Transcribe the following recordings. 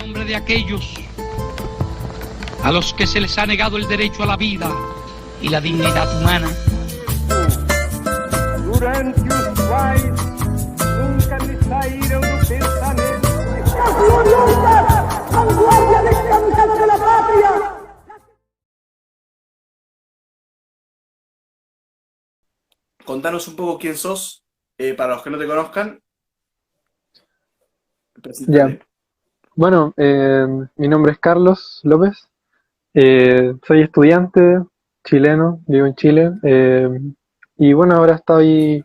nombre de aquellos a los que se les ha negado el derecho a la vida y la dignidad humana. Durante os quais nunca me saíram do pensamento. ¡La gloriosa vanguardia descansada de la patria! Contanos un poco quién sos, para los que no te conozcan. Ya. Bueno, mi nombre es Carlos López, soy estudiante chileno, vivo en Chile, y bueno, ahora estoy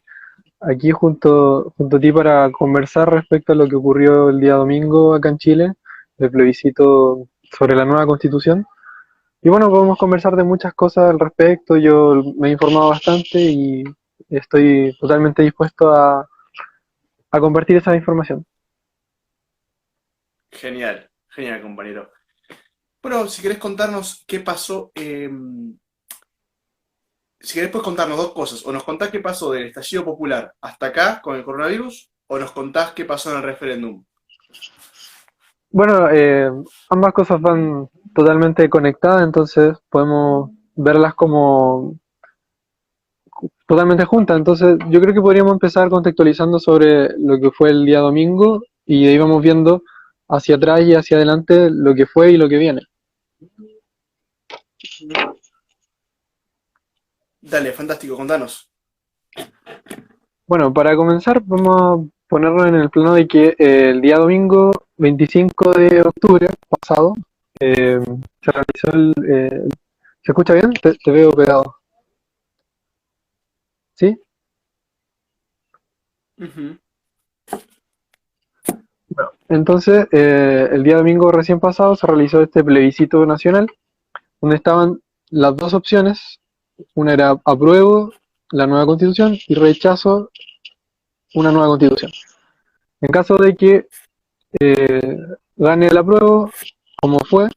aquí junto a ti para conversar respecto a lo que ocurrió el día domingo acá en Chile, el plebiscito sobre la nueva constitución. Y bueno, podemos conversar de muchas cosas al respecto. Yo me he informado bastante y estoy totalmente dispuesto a compartir esa información. Genial, genial, compañero. Bueno, si querés contarnos qué pasó, si querés puedes contarnos dos cosas, o nos contás qué pasó del estallido popular hasta acá con el coronavirus, o nos contás qué pasó en el referéndum. Bueno, ambas cosas van totalmente conectadas, entonces podemos verlas como totalmente juntas. Entonces yo creo que podríamos empezar contextualizando sobre lo que fue el día domingo y de ahí vamos viendo hacia atrás y hacia adelante lo que fue y lo que viene. Dale, fantástico, contanos. Bueno, para comenzar vamos a ponernos en el plano de que el día domingo 25 de octubre pasado se realizó ¿se escucha bien? Te veo pegado. ¿Sí? Uh-huh. Bueno, entonces, el día domingo recién pasado se realizó este plebiscito nacional, donde estaban las dos opciones. Una era apruebo la nueva constitución y rechazo una nueva constitución. En caso de que gane el apruebo, como fue,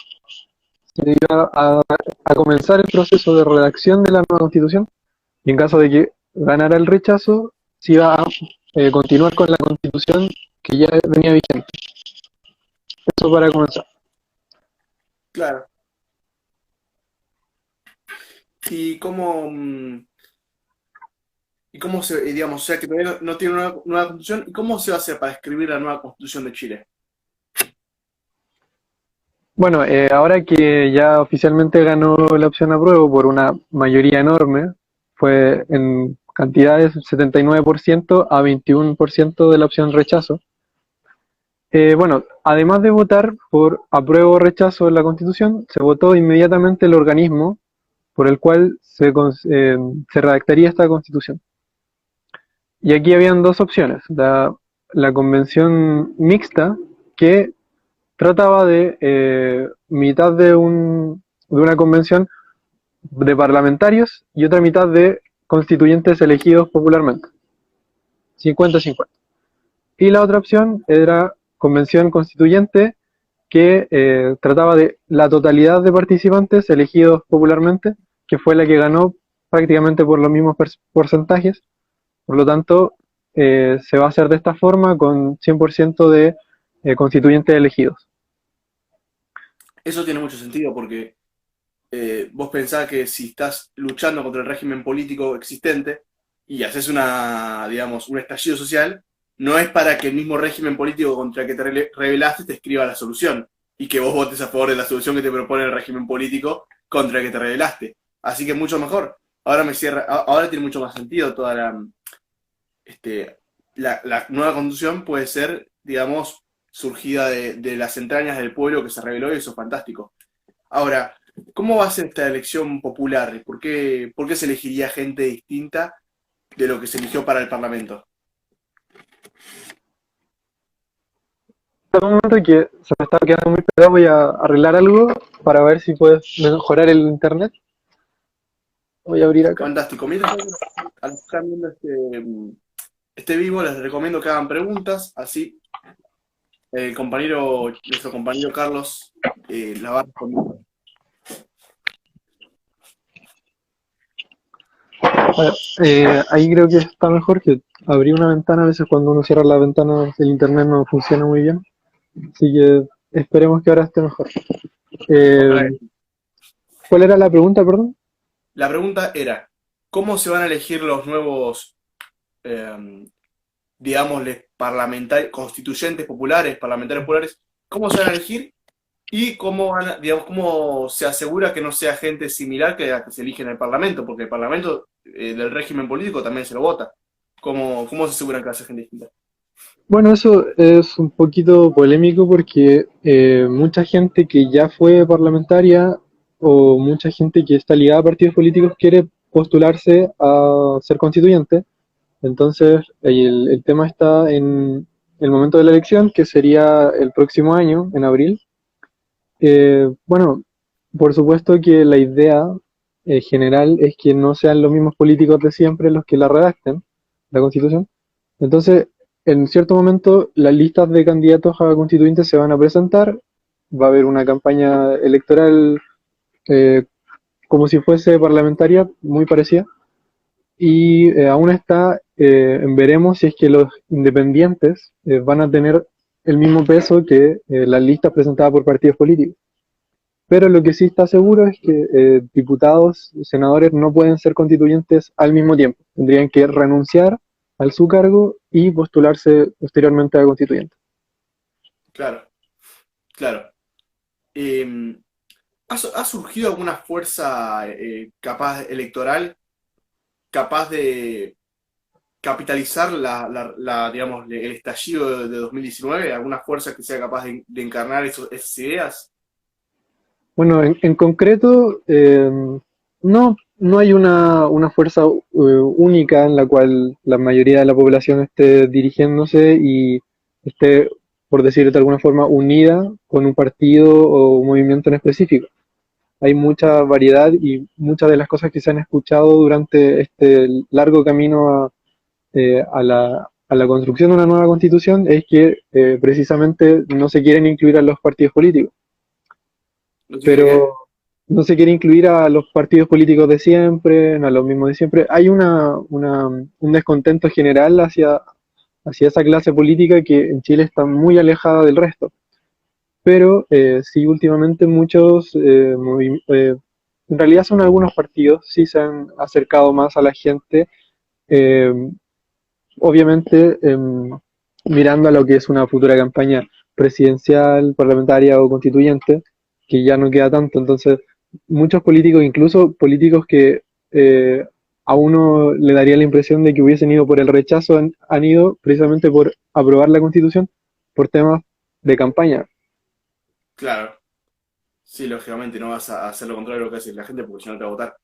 se iba a comenzar el proceso de redacción de la nueva constitución, y en caso de que ganara el rechazo, se iba a continuar con la constitución que ya venía vigente. Eso para comenzar. Claro. ¿Y cómo se, digamos, o sea que todavía no tiene una nueva constitución, y cómo se va a hacer para escribir la nueva constitución de Chile? Bueno, ahora que ya oficialmente ganó la opción apruebo por una mayoría enorme, fue en cantidades 79% a 21% de la opción rechazo. Bueno, además de votar por apruebo o rechazo de la Constitución, se votó inmediatamente el organismo por el cual se redactaría esta Constitución. Y aquí habían dos opciones. La convención mixta, que trataba de mitad de una convención de parlamentarios y otra mitad de constituyentes elegidos popularmente. 50-50. Y la otra opción era convención constituyente, que trataba de la totalidad de participantes elegidos popularmente, que fue la que ganó prácticamente por los mismos porcentajes. Por lo tanto, se va a hacer de esta forma con 100% de constituyentes elegidos. Eso tiene mucho sentido porque vos pensás que si estás luchando contra el régimen político existente y haces digamos, un estallido social, no es para que el mismo régimen político contra el que te rebelaste te escriba la solución y que vos votes a favor de la solución que te propone el régimen político contra el que te rebelaste. Así que mucho mejor. Ahora tiene mucho más sentido toda la nueva constitución puede ser, digamos, surgida de las entrañas del pueblo que se rebeló, y eso es fantástico. Ahora, ¿cómo va a ser esta elección popular? ¿Por qué se elegiría gente distinta de lo que se eligió para el Parlamento? En un momento que se me está quedando muy pegado, voy a arreglar algo para ver si puedes mejorar el internet. Voy a abrir acá. Fantástico. Mientras a los que están viendo este vivo, les recomiendo que hagan preguntas, así nuestro compañero Carlos la va respondiendo. Bueno, ahí creo que está mejor, que abrí una ventana. A veces cuando uno cierra la ventana el internet no funciona muy bien, así que esperemos que ahora esté mejor. Ojalá. ¿Cuál era la pregunta, perdón? La pregunta era, ¿cómo se van a elegir los nuevos, digámosle, parlamentarios, constituyentes populares, parlamentarios populares? ¿Cómo se van a elegir? Y cómo van digamos, cómo se asegura que no sea gente similar que la que se elige en el Parlamento, porque el Parlamento del régimen político también se lo vota. ¿Cómo se aseguran que va a ser gente distinta? Bueno, eso es un poquito polémico porque mucha gente que ya fue parlamentaria o mucha gente que está ligada a partidos políticos quiere postularse a ser constituyente. Entonces, el tema está en el momento de la elección, que sería el próximo año, en abril. Bueno, por supuesto que la idea general es que no sean los mismos políticos de siempre los que la redacten, la Constitución. Entonces, en cierto momento, las listas de candidatos a constituyentes se van a presentar, va a haber una campaña electoral eh, como si fuese parlamentaria, muy parecida, y aún está, veremos si es que los independientes van a tener el mismo peso que las listas presentadas por partidos políticos. Pero lo que sí está seguro es que diputados, senadores no pueden ser constituyentes al mismo tiempo. Tendrían que renunciar al su cargo y postularse posteriormente a constituyente. Claro, claro. ¿Ha surgido alguna fuerza capaz electoral, capaz de capitalizar digamos, el estallido de 2019? ¿Alguna fuerza que sea capaz de encarnar esas ideas? Bueno, en concreto, no hay una fuerza única en la cual la mayoría de la población esté dirigiéndose y esté, por decirlo de alguna forma, unida con un partido o un movimiento en específico. Hay mucha variedad y muchas de las cosas que se han escuchado durante este largo camino a la construcción de una nueva constitución es que precisamente no se quieren incluir a los partidos políticos. No sé qué. Pero no se quiere incluir a los partidos políticos de siempre, a los mismos de siempre. Hay un descontento general hacia esa clase política que en Chile está muy alejada del resto. Pero sí, últimamente en realidad son algunos partidos, sí se han acercado más a la gente, eh, obviamente mirando a lo que es una futura campaña presidencial, parlamentaria o constituyente, que ya no queda tanto. Entonces, muchos políticos, incluso políticos que a uno le daría la impresión de que hubiesen ido por el rechazo, han ido precisamente por aprobar la Constitución por temas de campaña. Claro. Sí, lógicamente no vas a hacer lo contrario de lo que hace la gente porque si no te va a votar.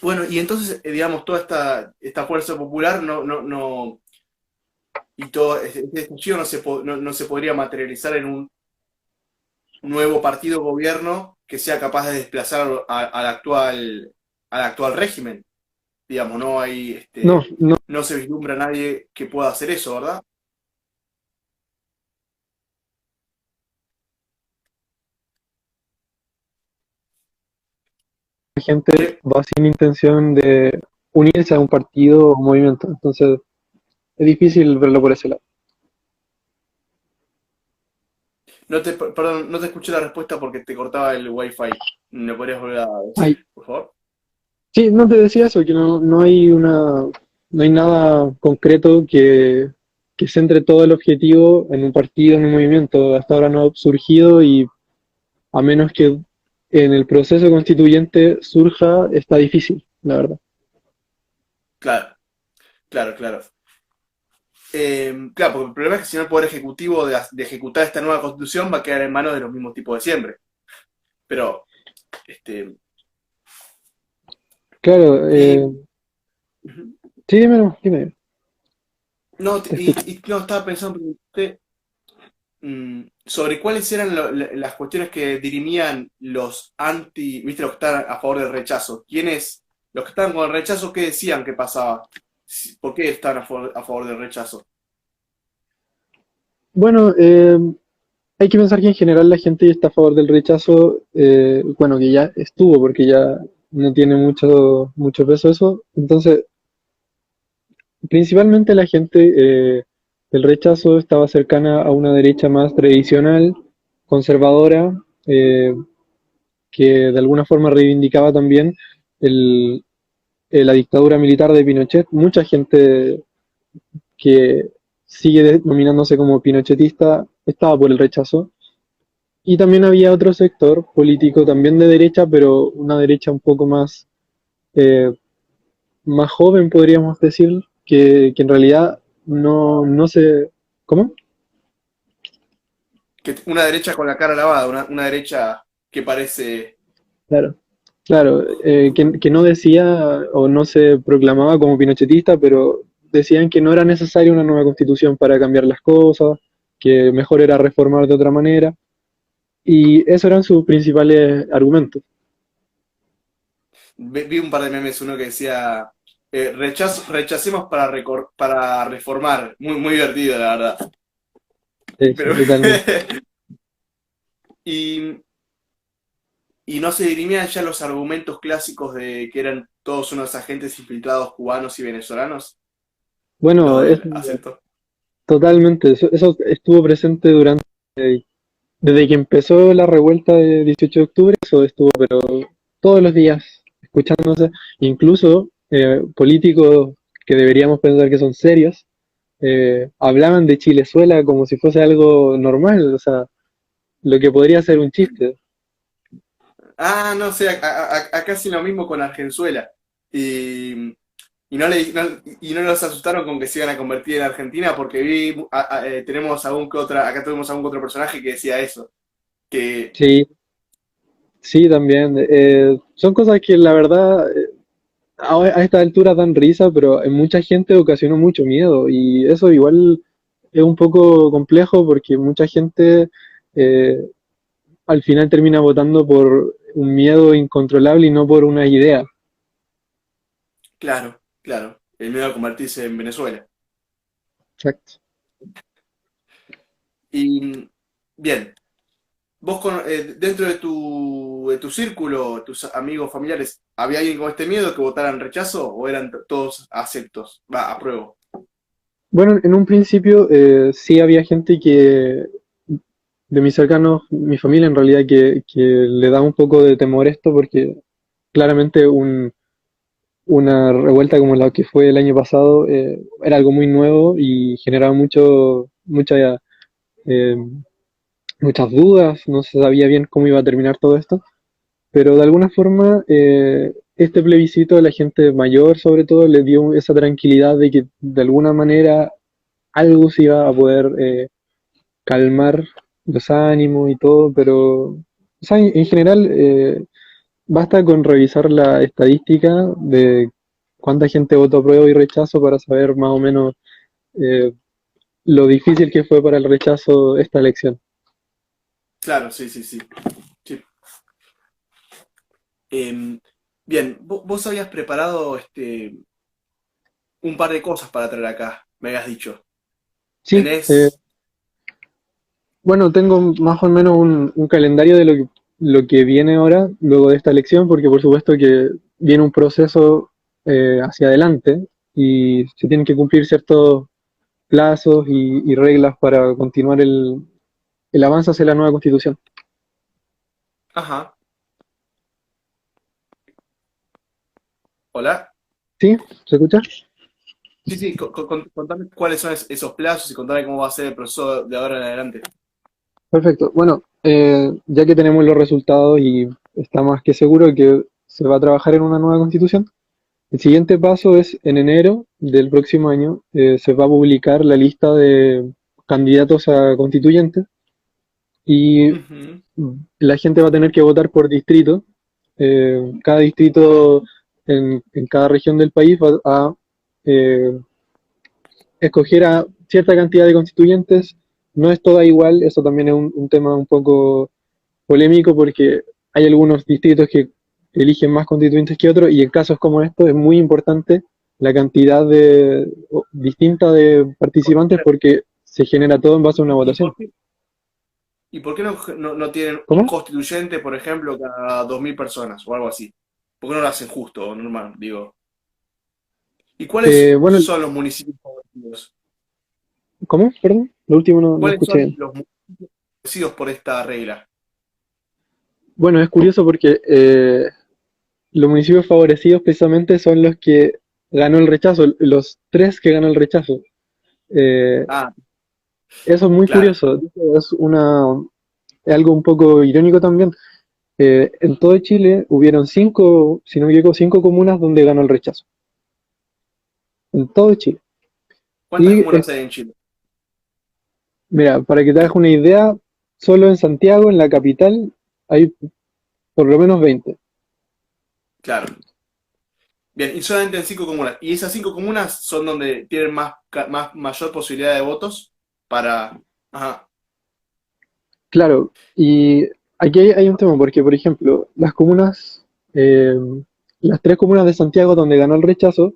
Bueno, y entonces, digamos, toda esta fuerza popular y todo este estallido no se podría materializar en un nuevo partido gobierno que sea capaz de desplazar al actual régimen. Digamos, no hay, no se vislumbra nadie que pueda hacer eso, ¿verdad? La gente va sin intención de unirse a un partido o movimiento, entonces es difícil verlo por ese lado. Perdón, no te escuché la respuesta porque te cortaba el wifi. ¿Me podrías volver a decir, Ay, por favor? sí, no te decía eso, que no hay no hay nada concreto que centre todo el objetivo en un partido, en un movimiento. Hasta ahora no ha surgido y a menos que en el proceso constituyente surja, está difícil, la verdad. Claro, claro. Claro, porque el problema es que si no el Poder Ejecutivo de ejecutar esta nueva Constitución va a quedar en manos de los mismos tipos de siempre. Pero, Claro, sí, dime. no, no, estaba pensando sobre cuáles eran las cuestiones que dirimían viste, los que estaban a favor del rechazo. Los que estaban con el rechazo, qué decían que pasaba? ¿Por qué estaban a favor del rechazo? Bueno, hay que pensar que en general la gente está a favor del rechazo, bueno, que ya estuvo, porque ya no tiene mucho peso eso. Entonces, principalmente la gente el rechazo estaba cercana a una derecha más tradicional, conservadora, que de alguna forma reivindicaba también el, la dictadura militar de Pinochet. Mucha gente que sigue denominándose como pinochetista estaba por el rechazo. Y también había otro sector político también de derecha, pero una derecha un poco más, eh, más joven, podríamos decir, que en realidad no se... ¿Cómo? Que una derecha con la cara lavada, una derecha que parece... Claro. Claro, que no decía o no se proclamaba como pinochetista, pero decían que no era necesaria una nueva constitución para cambiar las cosas, que mejor era reformar de otra manera, y esos eran sus principales argumentos. Vi un par de memes, uno que decía, rechacemos para reformar. Muy divertido, la verdad. Sí, Pero, totalmente. y, y no se dirimían ya los argumentos clásicos de que eran todos unos agentes infiltrados cubanos y venezolanos, lo Bueno, es del acento. totalmente, eso estuvo presente durante, desde que empezó la revuelta de 18 de octubre, eso estuvo, pero todos los días escuchándose, incluso políticos que deberíamos pensar que son serios, hablaban de Chilezuela como si fuese algo normal, o sea, lo que podría ser un chiste. Ah, no sé, acá hacen lo mismo con Argenzuela. Y, y no los asustaron con que se iban a convertir en Argentina porque tenemos acá tuvimos algún que otro personaje que decía eso. Que, Sí, sí, también. Son cosas que la verdad a esta altura dan risa, pero en mucha gente ocasionó mucho miedo y eso igual es un poco complejo porque mucha gente eh, al final termina votando por un miedo incontrolable y no por una idea. claro, el miedo a convertirse en Venezuela. Exacto. Y bien, dentro de tu círculo, tus amigos, familiares, ¿había alguien con este miedo que votaran rechazo o eran todos aceptos? Va, apruebo. Bueno, en un principio sí había gente que, de mis cercanos, mi familia en realidad, que le da un poco de temor esto porque claramente una revuelta como la que fue el año pasado era algo muy nuevo y generaba eh, muchas dudas, no se sabía bien cómo iba a terminar todo esto, pero de alguna forma este plebiscito a la gente mayor sobre todo le dio esa tranquilidad de que de alguna manera algo se iba a poder calmar los ánimos y todo, pero o sea, en general basta con revisar la estadística de cuánta gente votó apruebo y rechazo para saber más o menos eh, lo difícil que fue para el rechazo esta elección. Claro, sí. Sí. Em, bien, vos habías preparado un par de cosas para traer acá, me habías dicho. Sí, Tenés... bueno, tengo más o menos un calendario de lo que viene ahora, luego de esta elección, porque por supuesto que viene un proceso hacia adelante y se tienen que cumplir ciertos plazos y reglas para continuar el avance hacia la nueva constitución. Ajá, hola. ¿Sí? ¿Se escucha? Sí, contame cuáles son esos plazos y contame cómo va a ser el proceso de ahora en adelante. Perfecto. Bueno, ya que tenemos los resultados y está más que seguro que se va a trabajar en una nueva constitución, el siguiente paso es en enero del próximo año se va a publicar la lista de candidatos a constituyentes y Ujú. la gente va a tener que votar por distrito. Cada distrito en cada región del país va a eh, escoger a cierta cantidad de constituyentes. No es toda igual, eso también es un tema un poco polémico porque hay algunos distritos que eligen más constituyentes que otros y en casos como estos es muy importante la cantidad distinta de participantes porque se genera todo en base a una ¿Y votación. y por qué no tienen un ¿Cómo? constituyente, por ejemplo, cada 2000 personas o algo así? ¿Por qué no lo hacen justo o normal, digo? ¿Y cuáles Bueno, son los municipios favorecidos? ¿Cómo? Perdón, lo último no ¿Cuáles escuché son bien. los municipios favorecidos por esta regla? Bueno, es curioso porque los municipios favorecidos precisamente son los que ganó el rechazo, los tres que ganó el rechazo. Eh, Ah, Eso es muy claro. curioso, es algo un poco irónico también. En todo Chile hubieron cinco, si no me equivoco, cinco comunas donde ganó el rechazo. En todo Chile. ¿Cuántas Y comunas hay en Chile? mira, para que te hagas una idea, solo en Santiago, en la capital, hay por lo menos 20. Claro. Bien, y solamente en 5 comunas. ¿Y esas 5 comunas son donde tienen mayor posibilidad de votos para... Ajá, Claro, y aquí hay un tema, porque por ejemplo, eh, las tres comunas de Santiago donde ganó el rechazo,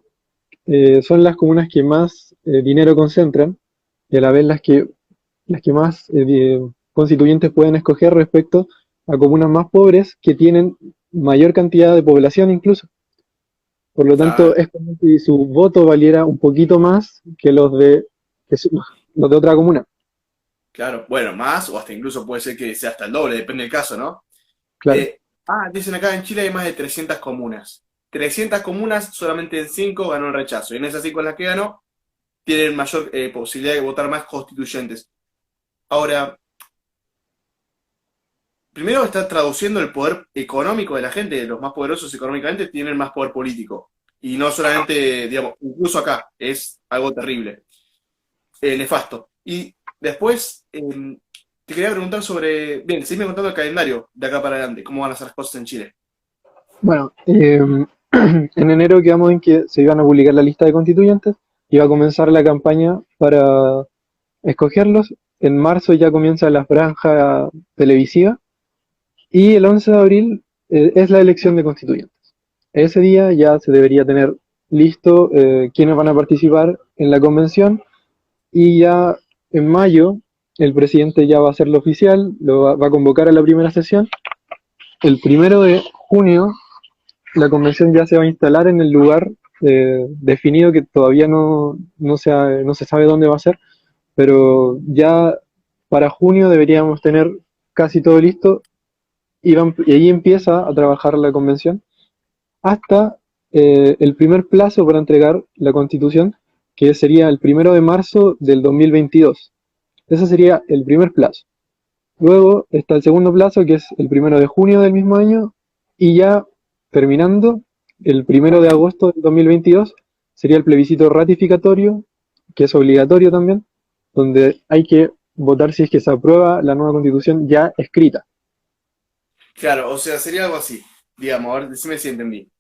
son las comunas que más dinero concentran y a la vez las que más constituyentes pueden escoger respecto a comunas más pobres que tienen mayor cantidad de población incluso. Por lo tanto, claro, es como si su voto valiera un poquito más que los de otra comuna. claro. Bueno, más o hasta incluso puede ser que sea hasta el doble, depende del caso, ¿no? Claro, Dicen acá en Chile hay más de 300 comunas. 300 comunas, solamente en 5 ganó el rechazo. Y en esas 5 en las que ganó, tienen mayor posibilidad de votar más constituyentes. Ahora, primero está traduciendo el poder económico de la gente. Los más poderosos económicamente tienen más poder político. Y no solamente, digamos, incluso acá, es algo terrible, nefasto. Y después, te quería preguntar sobre, bien, seguime contando el calendario de acá para adelante, cómo van a ser las cosas en Chile. bueno, en enero quedamos en que se iban a publicar la lista de constituyentes, iba a comenzar la campaña para escogerlos, en marzo ya comienza la franja televisiva y el 11 de abril es la elección de constituyentes. Ese día ya se debería tener listo quiénes van a participar en la convención y ya en mayo el presidente ya va a hacerlo oficial, va a convocar a la primera sesión. El 1 de junio la convención ya se va a instalar en el lugar definido que todavía no se sabe dónde va a ser, pero ya para junio deberíamos tener casi todo listo y ahí empieza a trabajar la convención hasta el primer plazo para entregar la constitución, que sería el 1 de marzo del 2022. Ese sería el primer plazo. Luego está el segundo plazo, que es el 1 de junio del mismo año, y ya terminando, el 1 de agosto del 2022 sería el plebiscito ratificatorio, que es obligatorio también, donde hay que votar si es que se aprueba la nueva constitución ya escrita. Claro, o sea, sería algo así, digamos, a ver, decime si entendí.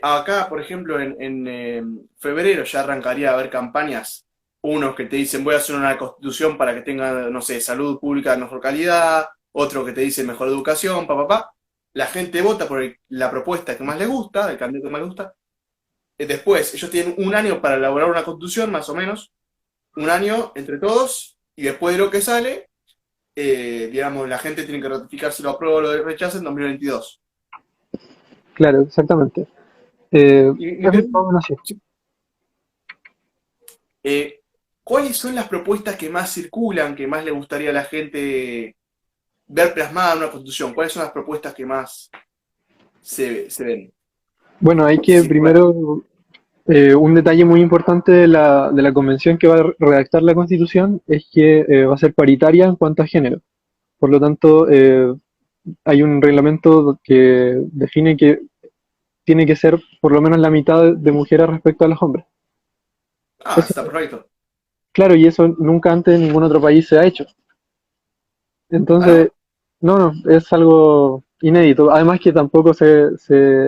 Acá, por ejemplo, en febrero ya arrancaría a haber campañas, unos que te dicen voy a hacer una constitución para que tenga, no sé, salud pública de mejor calidad, otro que te dice mejor educación, pa. La gente vota por la propuesta que más le gusta, el candidato que más le gusta. Después, ellos tienen un año para elaborar una constitución, más o menos, un año entre todos, y después de lo que sale, digamos, la gente tiene que ratificar si lo aprueba o lo rechaza en 2022. Claro, exactamente. Y Es más o menos así. Eh, ¿Cuáles son las propuestas que más circulan, que más le gustaría a la gente ver plasmada en una constitución? ¿Cuáles son las propuestas que más se ven? Bueno, hay que Circular. primero, un detalle muy importante de la convención que va a redactar la constitución es que va a ser paritaria en cuanto a género. Por lo tanto, hay un reglamento que define que tiene que ser por lo menos la mitad de mujeres respecto a los hombres. Ah, Eso, está perfecto. claro, y eso nunca antes en ningún otro país se ha hecho. Ah, Entonces, ¿no? no, es algo inédito. Además que tampoco se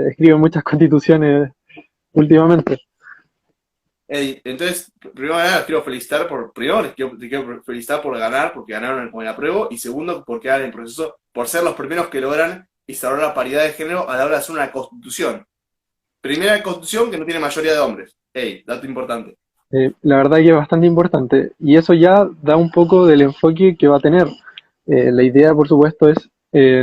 escriben muchas constituciones últimamente. Entonces, primero que nada, les quiero felicitar te quiero felicitar por ganar, porque ganaron con el apruebo, y segundo, por quedar en el proceso, por ser los primeros que logran instaurar la paridad de género a la hora de hacer una constitución. Primera constitución que no tiene mayoría de hombres. Dato importante. La verdad que es bastante importante. Y eso ya da un poco del enfoque que va a tener. La idea, por supuesto, es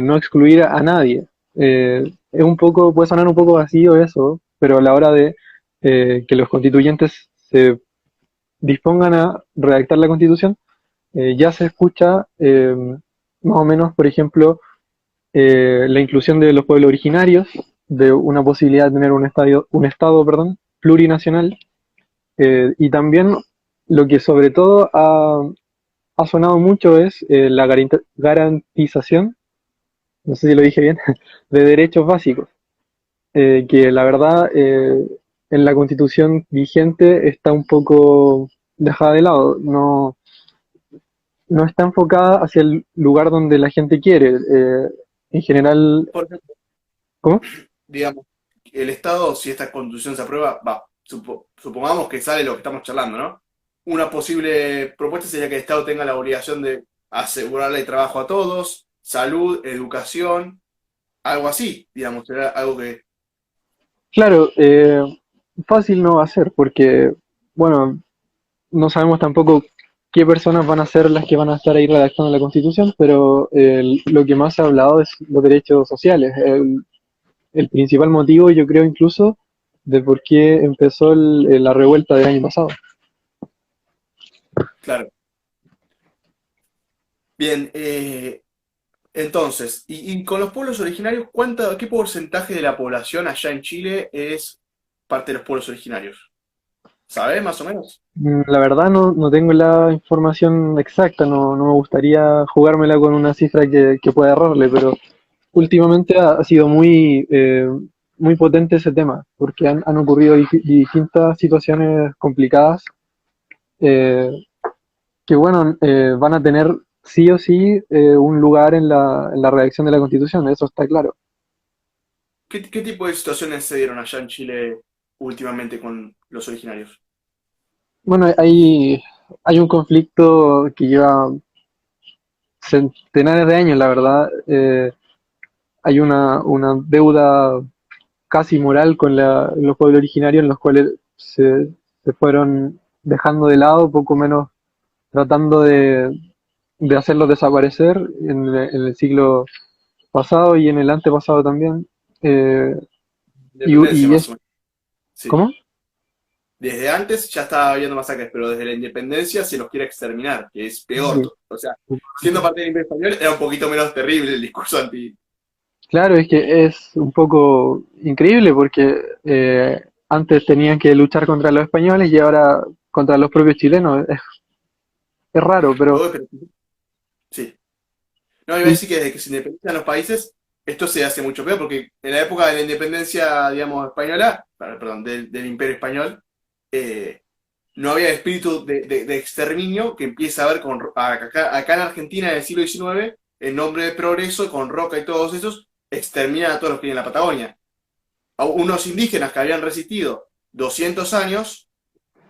no excluir a nadie. Puede sonar un poco vacío eso, pero a la hora de que los constituyentes dispongan a redactar la Constitución, ya se escucha más o menos, por ejemplo, la inclusión de los pueblos originarios, de una posibilidad de tener un estado, perdón, plurinacional, y también lo que sobre todo ha sonado mucho es la garantización, no sé si lo dije bien, de derechos básicos, que la verdad en la Constitución vigente está un poco dejada de lado, no está enfocada hacia el lugar donde la gente quiere. En general, Por ejemplo, ¿cómo? digamos, el Estado, si esta constitución se aprueba, supongamos que sale lo que estamos charlando, ¿no? Una posible propuesta sería que el Estado tenga la obligación de asegurarle trabajo a todos, salud, educación, algo así, digamos, será algo que... Claro, fácil no va a ser porque, bueno, no sabemos tampoco qué personas van a ser las que van a estar ahí redactando la Constitución, pero lo que más se ha hablado es los derechos sociales. El principal motivo, yo creo incluso, de por qué empezó la revuelta del año pasado. Claro. Bien, entonces, y con los pueblos originarios, ¿qué porcentaje de la población allá en Chile es parte de los pueblos originarios? ¿Sabes, más o menos? La verdad no tengo la información exacta, no me gustaría jugármela con una cifra que pueda errarle, pero últimamente ha sido muy potente ese tema, porque han ocurrido distintas situaciones complicadas eh, que, bueno, van a tener sí o sí un lugar en la redacción de la Constitución, eso está claro. ¿Qué tipo de situaciones se dieron allá en Chile últimamente con los originarios? Bueno, hay un conflicto que lleva centenares de años, la verdad. Hay una deuda casi moral con los pueblos originarios en los cuales se fueron dejando de lado, poco menos tratando de hacerlos desaparecer en el siglo pasado y en el antepasado también. Eh, Independencia, y más es, o menos. Sí. ¿cómo? Desde antes ya estaba habiendo masacres, pero desde la independencia se los quiere exterminar, que es peor. Sí. O sea, siendo parte del Imperio Español era un poquito menos terrible el discurso anti. Claro, es que es un poco increíble porque antes tenían que luchar contra los españoles y ahora contra los propios chilenos. Es raro, pero Oh, pero- sí. No, iba a decir que desde que se independizan los países, esto se hace mucho peor, porque en la época de la independencia, digamos, española, perdón, del Imperio Español, eh, no había espíritu de exterminio que empieza a haber acá en Argentina en el siglo XIX, en nombre del progreso, con Roca y todos esos, exterminan a todos los que viven en la Patagonia. A unos indígenas que habían resistido 200 años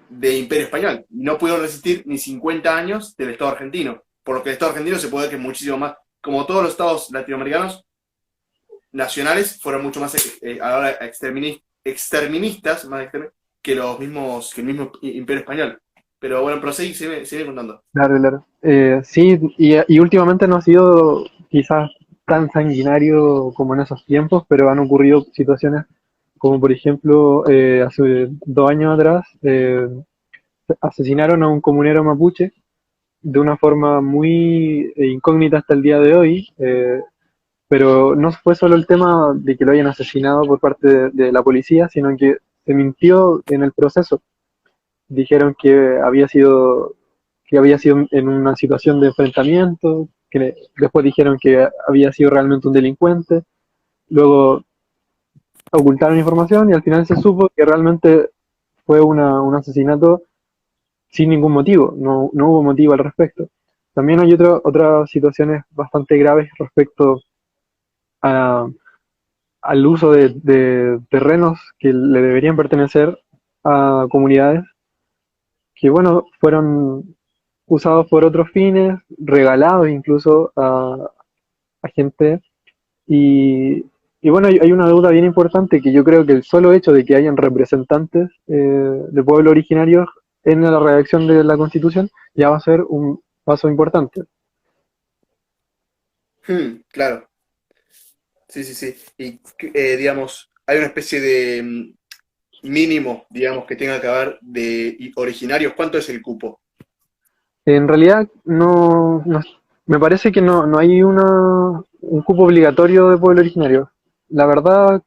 de Imperio Español, y no pudieron resistir ni 50 años del Estado argentino, por lo que el Estado argentino se puede ver que es muchísimo más, como todos los estados latinoamericanos nacionales, fueron mucho más a la hora exterministas más que que el mismo Imperio Español. Pero bueno, proseguí, sigue contando. claro, claro. Sí, y últimamente no ha sido quizás tan sanguinario como en esos tiempos, pero han ocurrido situaciones como por ejemplo hace 2 años atrás asesinaron a un comunero mapuche de una forma muy incógnita hasta el día de hoy, pero no fue solo el tema de que lo hayan asesinado por parte de la policía, sino que se mintió en el proceso. Dijeron que había sido en una situación de enfrentamiento, que después dijeron que había sido realmente un delincuente, luego ocultaron información y al final se supo que realmente fue un asesinato sin ningún motivo, no hubo motivo al respecto. También hay otras situaciones bastante graves respecto a, al uso de terrenos que le deberían pertenecer a comunidades que, bueno, fueron usados por otros fines, regalados incluso a gente. Y, y bueno, hay una duda bien importante que yo creo que el solo hecho de que hayan representantes de pueblos originarios en la redacción de la Constitución ya va a ser un paso importante. Claro, sí, sí, sí. Y digamos, hay una especie mínimo, digamos, que tenga que haber de originarios? ¿Cuánto es el cupo? En realidad, me parece que no hay un cupo obligatorio de pueblo originario. La verdad,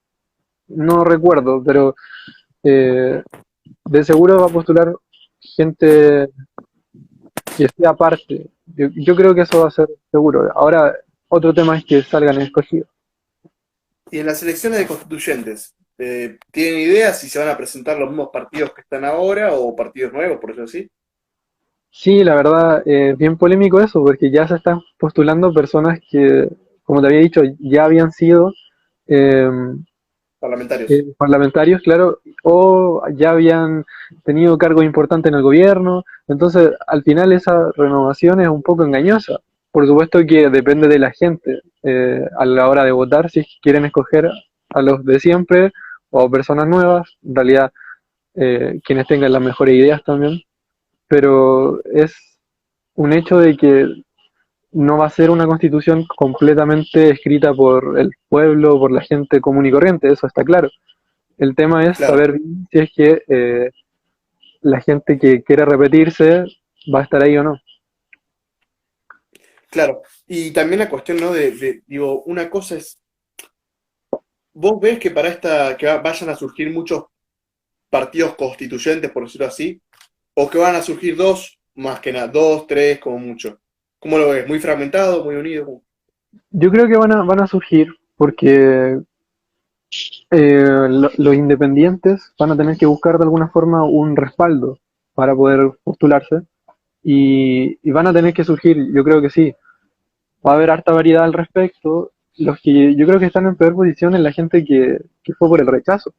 no recuerdo, pero eh, de seguro va a postular gente que sea parte. Yo creo que eso va a ser seguro. Ahora, otro tema es que salgan escogidos. Y en las elecciones de constituyentes, ¿tienen idea si se van a presentar los mismos partidos que están ahora o partidos nuevos, por eso así? Sí, la verdad, bien polémico eso, porque ya se están postulando personas que, como te había dicho, ya habían sido eh, Parlamentarios. parlamentarios, claro, o ya habían tenido cargos importantes en el gobierno. Entonces, al final esa renovación es un poco engañosa. Por supuesto que depende de la gente a la hora de votar, si quieren escoger a los de siempre o personas nuevas, en realidad quienes tengan las mejores ideas también, pero es un hecho de que no va a ser una constitución completamente escrita por el pueblo, por la gente común y corriente, eso está claro. El tema es Claro, saber si es que la gente que quiere repetirse va a estar ahí o no. claro. Y también la cuestión, ¿no? Digo, una cosa es, vos ves que para vayan a surgir muchos partidos constituyentes, por decirlo así, o que van a surgir dos, más que nada, dos, tres, como mucho. ¿Cómo lo ves? ¿Muy fragmentado, muy unido? Yo creo que van a surgir porque los independientes van a tener que buscar de alguna forma un respaldo para poder postularse y van a tener que surgir, yo creo que sí, va a haber harta variedad al respecto. Los que yo creo que están en peor posición es la gente que fue por el rechazo,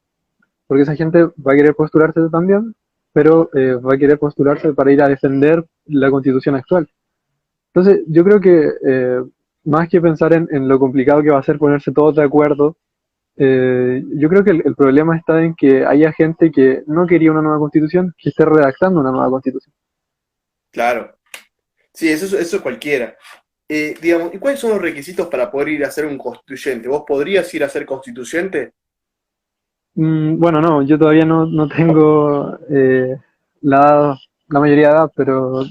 porque esa gente va a querer postularse también, pero va a querer postularse para ir a defender la constitución actual. Entonces, yo creo que más que pensar en lo complicado que va a ser ponerse todos de acuerdo, yo creo que el problema está en que haya gente que no quería una nueva constitución, que esté redactando una nueva constitución. Claro. Sí, eso es cualquiera. Digamos, ¿y cuáles son los requisitos para poder ir a ser un constituyente? ¿Vos podrías ir a ser constituyente? Bueno, no, yo todavía no tengo la mayoría de edad, pero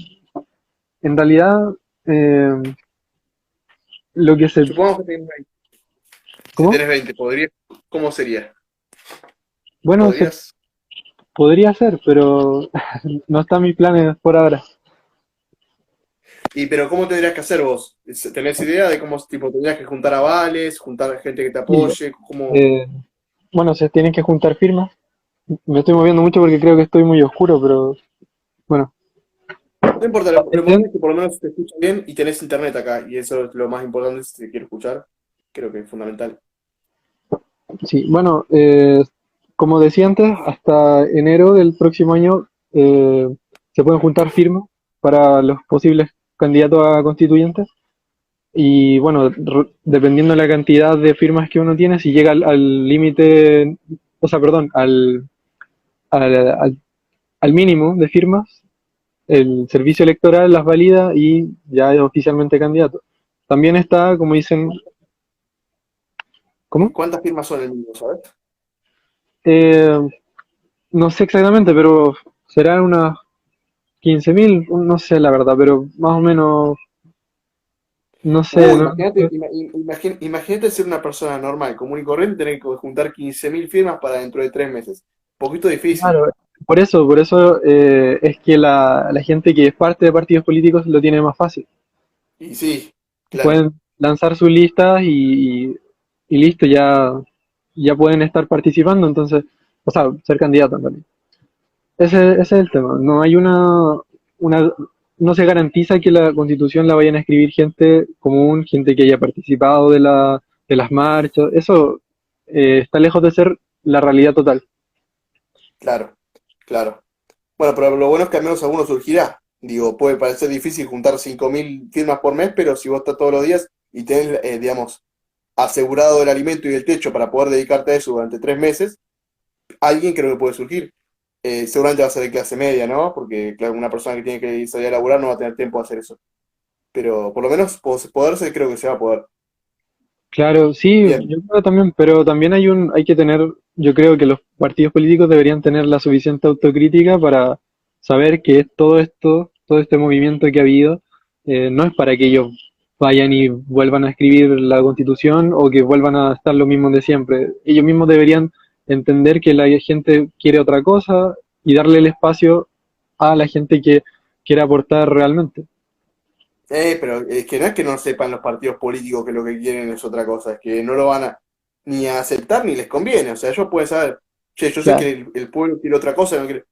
en realidad eh, lo que se... Supongamos que tenés 20. Si ¿Cómo? tenés 20, ¿cómo sería? Bueno, se ¿Podrías? podría ser, pero no están mis planes por ahora. Pero ¿cómo tendrías que hacer vos? ¿Tenés idea de cómo tipo, tendrías que juntar avales, juntar gente que te Sí, apoye? ¿Cómo? eh, bueno, se tienen que juntar firmas. Me estoy moviendo mucho porque creo que estoy muy oscuro, pero bueno. No importa, lo importante es que por lo menos te escuchan bien y tenés internet acá. Y eso es lo más importante si te quiero escuchar. Creo que es fundamental. Sí, bueno, como decía antes, hasta enero del próximo año se pueden juntar firmas para los posibles candidatos a constituyentes. Y bueno, dependiendo de la cantidad de firmas que uno tiene, si llega al límite, o sea, perdón, al, al- al mínimo de firmas, el servicio electoral las valida y ya es oficialmente candidato. También está, como dicen, ¿Y ¿cómo? cuántas firmas son el mínimo, sabes? Eh, no sé exactamente, pero serán unas 15.000, no sé la verdad, pero más o menos, no sé, no, Imagínate ser una persona normal, común y corriente, tener que juntar 15.000 firmas para dentro de 3 meses. Un poquito difícil. claro, por eso es que la gente que es parte de partidos políticos lo tiene más fácil. Y sí, claro, Pueden lanzar sus listas y listo, ya pueden estar participando, entonces, o sea, ser candidato en realidad. Ese es el tema. No hay una, no se garantiza que la constitución la vayan a escribir gente común, gente que haya participado de las marchas. Eso está lejos de ser la realidad total. claro, claro. Bueno, pero lo bueno es que al menos alguno surgirá. Digo, puede parecer difícil juntar 5.000 firmas por mes, pero si vos estás todos los días y tenés, digamos, asegurado el alimento y el techo para poder dedicarte a eso durante 3 meses, alguien creo que puede surgir. Seguramente va a ser de clase media, ¿no? Porque, claro, una persona que tiene que salir a laburar no va a tener tiempo de hacer eso. Pero por lo menos poderse creo que se va a poder. Claro, sí, Bien. yo creo también, pero también hay que tener, yo creo que los partidos políticos deberían tener la suficiente autocrítica para saber que todo esto, todo este movimiento que ha habido, no es para que ellos vayan y vuelvan a escribir la Constitución o que vuelvan a estar lo mismo de siempre. Ellos mismos deberían entender que la gente quiere otra cosa y darle el espacio a la gente que quiere aportar realmente. Pero es que no es que no sepan los partidos políticos que lo que quieren es otra cosa, es que no lo van a ni a aceptar ni les conviene. O sea, ellos pueden saber, che, yo sé Claro, que el pueblo quiere otra cosa, no quiere,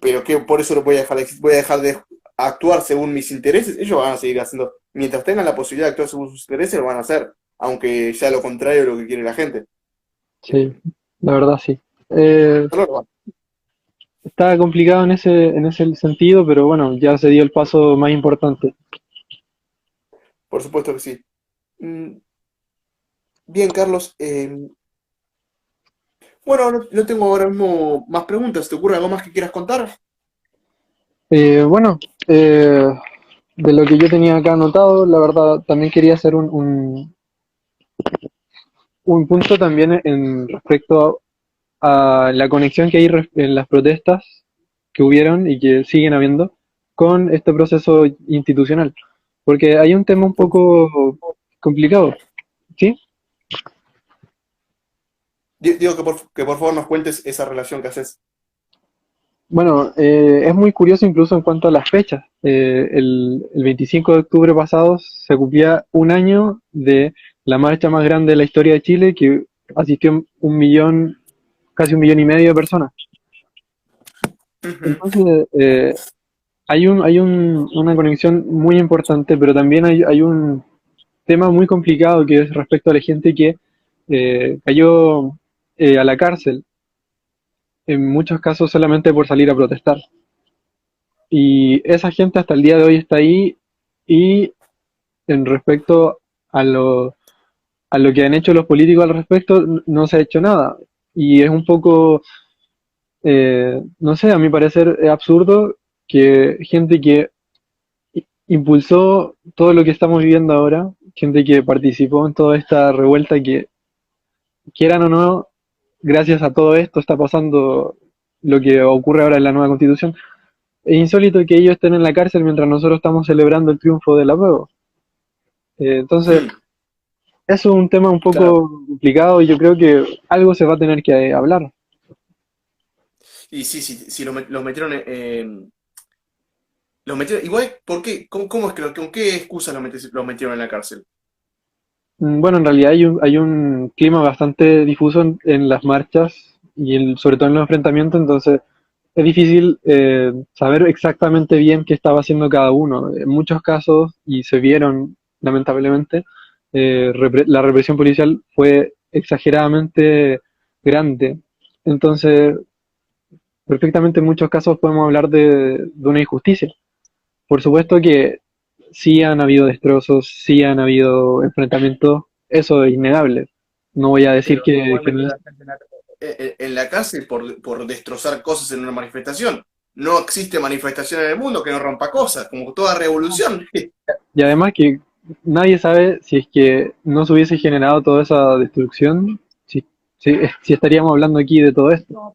pero que por eso lo voy a dejar, voy a dejar de actuar según mis intereses. Ellos van a seguir haciendo, mientras tengan la posibilidad de actuar según sus intereses, lo van a hacer, aunque sea lo contrario de lo que quiere la gente. sí, la verdad sí. Eh, Solo lo van. Está complicado en ese sentido, pero bueno, ya se dio el paso más importante. Por supuesto que sí. Mm, Bien, Carlos. Bueno, no tengo ahora mismo más preguntas. ¿Te ocurre algo más que quieras contar? Bueno, de lo que yo tenía acá anotado, la verdad, también quería hacer un punto también en respecto a la conexión que hay en las protestas que hubieron y que siguen habiendo con este proceso institucional, porque hay un tema un poco complicado, ¿sí? Digo que por favor nos cuentes esa relación que haces. Bueno, es muy curioso incluso en cuanto a las fechas. El 25 de octubre pasado se cumplía un año de la marcha más grande de la historia de Chile, que asistió un millón, casi un millón y medio de personas. Ujú. Entonces, una conexión muy importante, pero también hay un tema muy complicado que es respecto a la gente que cayó a la cárcel, en muchos casos solamente por salir a protestar. Y esa gente hasta el día de hoy está ahí y en respecto a lo que han hecho los políticos al respecto, no se ha hecho nada. Y es un poco, no sé, a mi parecer es absurdo que gente que impulsó todo lo que estamos viviendo ahora, gente que participó en toda esta revuelta que, quieran o no, gracias a todo esto está pasando lo que ocurre ahora en la nueva constitución. Es insólito que ellos estén en la cárcel mientras nosotros estamos celebrando el triunfo del apruebo. Entonces, Mm, eso es un tema un claro. poco complicado y yo creo que algo se va a tener que hablar. Y sí, sí, sí, los metieron, los metieron. Igual, ¿por qué? ¿Cómo es que con qué excusa los metieron en la cárcel? Bueno, en realidad hay un clima bastante difuso en las marchas y sobre todo en los enfrentamientos, entonces es difícil saber exactamente bien qué estaba haciendo cada uno. En muchos casos, y se vieron lamentablemente, la represión policial fue exageradamente grande. Entonces, perfectamente en muchos casos podemos hablar de una injusticia. Por supuesto que sí han habido destrozos, sí han habido enfrentamientos, eso es innegable. No voy a decir Pero no pueden que meter no a es. la gente en la cárcel por destrozar cosas en una manifestación. No existe manifestación en el mundo que no rompa cosas, como toda revolución. Y además que nadie sabe si es que no se hubiese generado toda esa destrucción, si estaríamos hablando aquí de todo esto.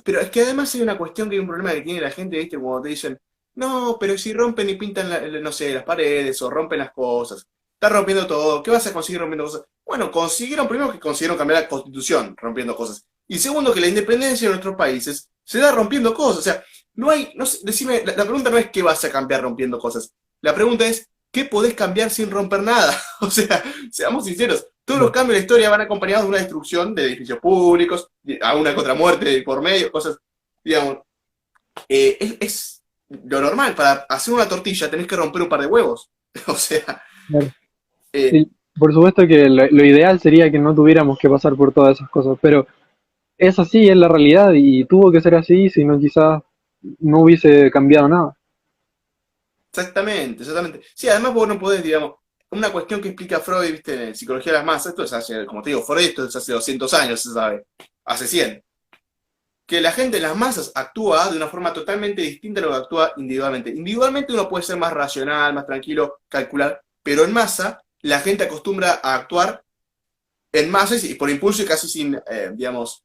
Pero es que además hay una cuestión que hay un problema que tiene la gente, ¿viste? Cuando te dicen, no, pero si rompen y pintan, no sé, las paredes o rompen las cosas, están rompiendo todo, ¿qué vas a conseguir rompiendo cosas? Bueno, consiguieron primero que consiguieron cambiar la constitución rompiendo cosas. Y segundo, que la independencia de nuestros países se da rompiendo cosas. O sea, no hay, no sé, decime, la pregunta no es qué vas a cambiar rompiendo cosas. La pregunta es, ¿qué podés cambiar sin romper nada? O sea, seamos sinceros, todos los cambios de la historia van acompañados de una destrucción de edificios públicos, a una contra muerte por medio, cosas, digamos, es lo normal. Para hacer una tortilla tenés que romper un par de huevos. O sea, Claro. eh, Y por supuesto que lo ideal sería que no tuviéramos que pasar por todas esas cosas, pero es así, es la realidad y tuvo que ser así, si no quizás no hubiese cambiado nada. exactamente, exactamente. Sí, además vos no podés, digamos, una cuestión que explica Freud, viste, en Psicología de las Masas, esto es hace, como te digo, Freud, esto es hace 200 años, se sabe, hace 100. Que la gente en las masas actúa de una forma totalmente distinta a lo que actúa individualmente. Individualmente uno puede ser más racional, más tranquilo, calcular, pero en masa la gente acostumbra a actuar en masas y por impulso y casi sin, digamos,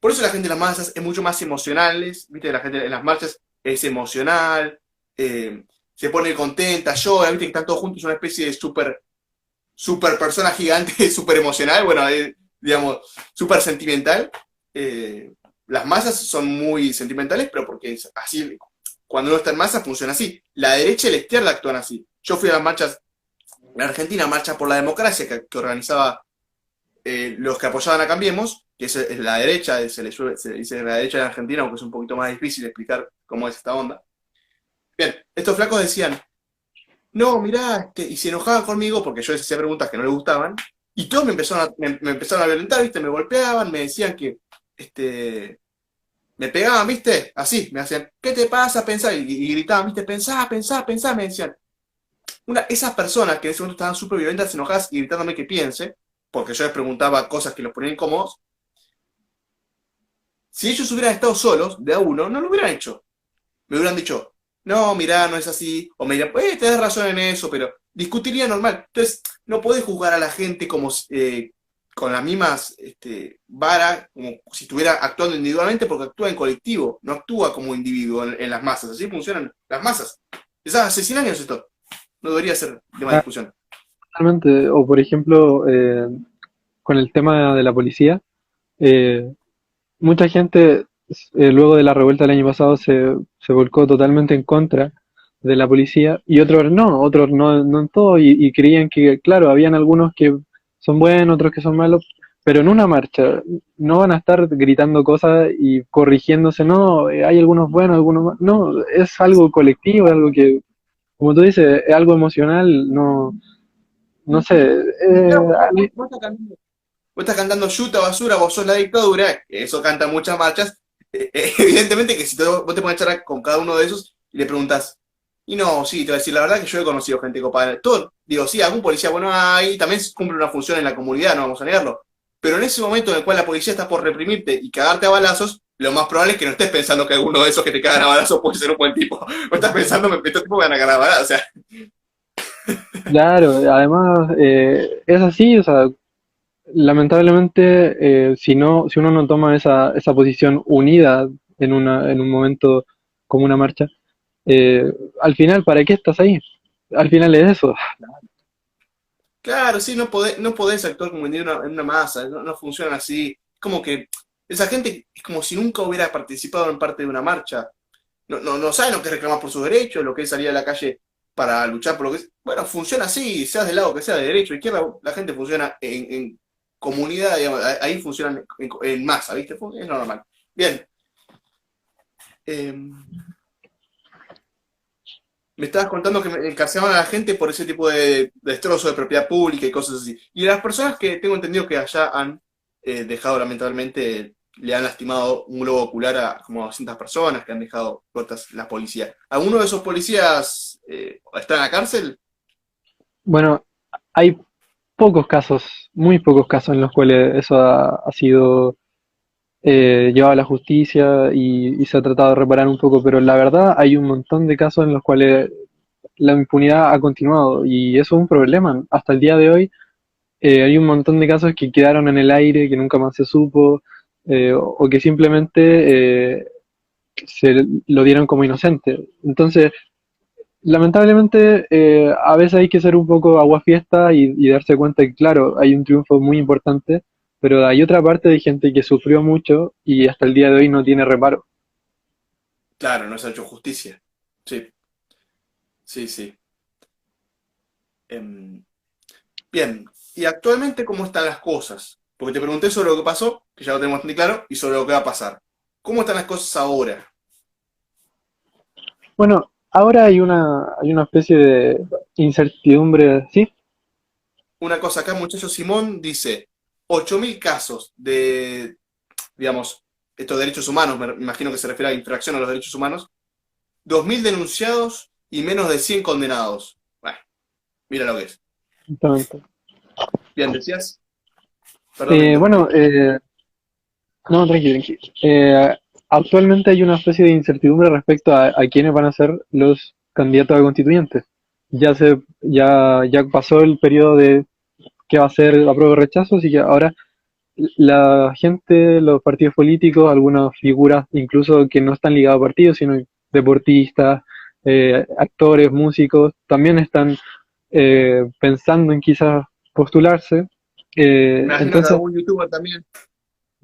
por eso la gente en las masas es mucho más emocionales, viste, la gente en las marchas es emocional, se pone contenta, llora, viste que están todos juntos, es una especie de super persona gigante, super emocional, bueno, digamos, super sentimental. Las masas son muy sentimentales, pero porque es así, cuando uno está en masa funciona así. La derecha y la izquierda actúan así. Yo fui a las marchas, en Argentina, marcha por la democracia que organizaba los que apoyaban a Cambiemos, que es la derecha, se dice la derecha de Argentina, aunque es un poquito más difícil explicar cómo es esta onda. Bien, estos flacos decían, no, mirá, y se enojaban conmigo porque yo les hacía preguntas que no les gustaban, y todos me empezaron a violentar, ¿viste? Me golpeaban, me decían que, me pegaban, ¿viste? Así, me hacían, ¿qué te pasa? Pensá, y gritaban, ¿viste? Pensá, me decían. Esas personas que en ese momento estaban súper violentas, enojadas y gritándome que piense, porque yo les preguntaba cosas que los ponían incómodos, si ellos hubieran estado solos, de a uno, no lo hubieran hecho. Me hubieran dicho, no, mirá, no es así, o me dirían, tenés razón en eso, pero discutiría normal. Entonces, no podés juzgar a la gente como con las mismas varas, como si estuviera actuando individualmente, porque actúa en colectivo, no actúa como individuo en las masas. Así funcionan las masas. Es hace 100 años esto. No debería ser de más discusión. Totalmente. O por ejemplo, con el tema de la policía, mucha gente luego de la revuelta del año pasado se volcó totalmente en contra de la policía y otros no en todo y creían que, claro, habían algunos que son buenos, otros que son malos, pero en una marcha no van a estar gritando cosas y corrigiéndose, no, hay algunos buenos, algunos malos, no, es algo colectivo, es algo que, como tú dices, es algo emocional, no sé, Vos estás cantando yuta, basura, vos sos la dictadura, eso canta en muchas marchas. Evidentemente que si vos te pones a charlar con cada uno de esos y le preguntás, y no, sí, te voy a decir la verdad que yo he conocido gente copada. Todo, digo, sí, algún policía, bueno, ahí también cumple una función en la comunidad, no vamos a negarlo. Pero en ese momento en el cual la policía está por reprimirte y cagarte a balazos, lo más probable es que no estés pensando que alguno de esos que te cagan a balazos puede ser un buen tipo. Vos estás pensando, estos tipos me van a cagar a balazos, o sea. claro, además es así, o sea, lamentablemente, si uno no toma esa posición unida en un momento como una marcha, al final, ¿para qué estás ahí? Al final es eso. Claro, sí, no podés actuar como en una masa, no funciona así. Es como que esa gente es como si nunca hubiera participado en parte de una marcha. No saben lo que es reclamar por sus derechos, lo que es salir a la calle para luchar por lo que es. Bueno, funciona así, seas del lado que sea, de derecho, izquierda, la gente funciona en comunidad, digamos, ahí funcionan en masa, ¿viste? Es normal. Bien. Me estabas contando que encarcelaban a la gente por ese tipo de destrozo de propiedad pública y cosas así. Y las personas que tengo entendido que allá han dejado, lamentablemente, le han lastimado un globo ocular a como 200 personas que han dejado cortas la policía. ¿Alguno de esos policías está en la cárcel? Bueno, hay pocos casos, muy pocos casos en los cuales eso ha sido llevado a la justicia y se ha tratado de reparar un poco, pero la verdad hay un montón de casos en los cuales la impunidad ha continuado y eso es un problema. Hasta el día de hoy hay un montón de casos que quedaron en el aire, que nunca más se supo, o que simplemente se lo dieron como inocente. Entonces, lamentablemente, a veces hay que ser un poco aguafiesta y darse cuenta que, claro, hay un triunfo muy importante, pero hay otra parte de gente que sufrió mucho y hasta el día de hoy no tiene reparo. Claro, no se ha hecho justicia. Sí, sí. Bien, y actualmente, ¿cómo están las cosas? Porque te pregunté sobre lo que pasó, que ya lo tenemos bastante claro, y sobre lo que va a pasar. ¿Cómo están las cosas ahora? Bueno, ahora hay una especie de incertidumbre, ¿sí? Una cosa acá, muchacho Simón dice, 8.000 casos de, digamos, estos derechos humanos, me imagino que se refiere a infracción a los derechos humanos, 2.000 denunciados y menos de 100 condenados. Bueno, mira lo que es. Exactamente. Bien, decías. Perdón, Bueno, no, tranquilo. Actualmente hay una especie de incertidumbre respecto a quiénes van a ser los candidatos a constituyentes. Ya pasó el periodo de qué va a ser apruebo o rechazo, así que ahora la gente, los partidos políticos, algunas figuras incluso que no están ligados a partidos, sino deportistas, actores, músicos, también están pensando en quizás postularse. Me imagino que Entonces, algún youtuber también.